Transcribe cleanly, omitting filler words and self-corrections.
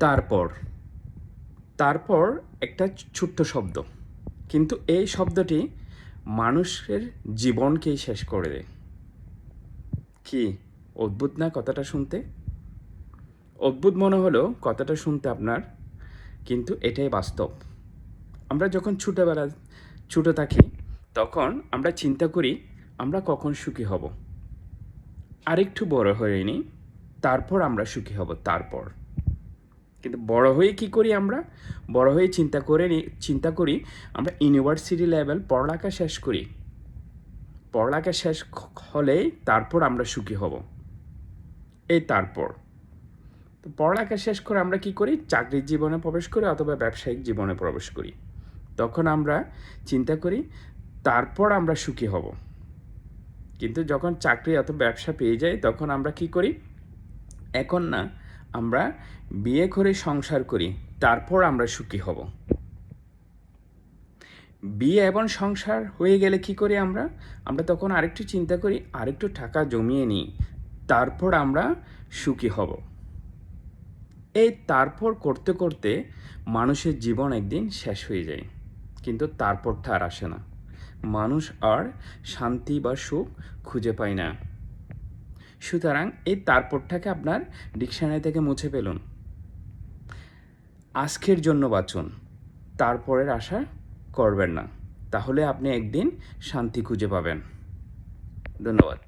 তারপর তারপর একটা ছোট্ট শব্দ, কিন্তু এই শব্দটি মানুষের জীবনকেই শেষ করে দেয়। কি অদ্ভুত না কথাটা শুনতে? অদ্ভুত মনে হলো কথাটা শুনতে আপনার, কিন্তু এটাই বাস্তব। আমরা যখন ছোটো থাকি তখন আমরা চিন্তা করি আমরা কখন সুখী হব, আরেকটু বড় হয়ে নিই, তারপর আমরা সুখী হব। তারপর কিন্তু বড় হয়ে কি করি আমরা? বড় হয়ে চিন্তা করি আমরা ইউনিভার্সিটি লেভেল পড়ালেখা শেষ করি, পড়ালেখা শেষ হলেই তারপর আমরা সুখী হব। এই তারপর তো পড়ালেখা শেষ করে আমরা কি করি? চাকরির জীবনে প্রবেশ করি অথবা ব্যবসায়িক জীবনে প্রবেশ করি। তখন আমরা চিন্তা করি তারপর আমরা সুখী হব। কিন্তু যখন চাকরি অথবা ব্যবসা পেয়ে যাই তখন আমরা কি করি? এখন না, আমরা বিয়ে করে সংসার করি, তারপর আমরা সুখী হব। বিয়ে এবং সংসার হয়ে গেলে কি করি আমরা? আমরা তখন আরেকটু চিন্তা করি, আরেকটু টাকা জমিয়ে নিই, তারপর আমরা সুখী হব। এই তারপর করতে করতে মানুষের জীবন একদিন শেষ হয়ে যায়, কিন্তু তারপরটা আর আসে না। মানুষ আর শান্তি বা সুখ খুঁজে পায় না। সুতরাং এই তারপরটাকে আপনার ডিকশনারি থেকে মুছে ফেলুন। আজকের জন্য বাঁচুন, তারপরের আশা করবেন না, তাহলে আপনি একদিন শান্তি খুঁজে পাবেন। ধন্যবাদ।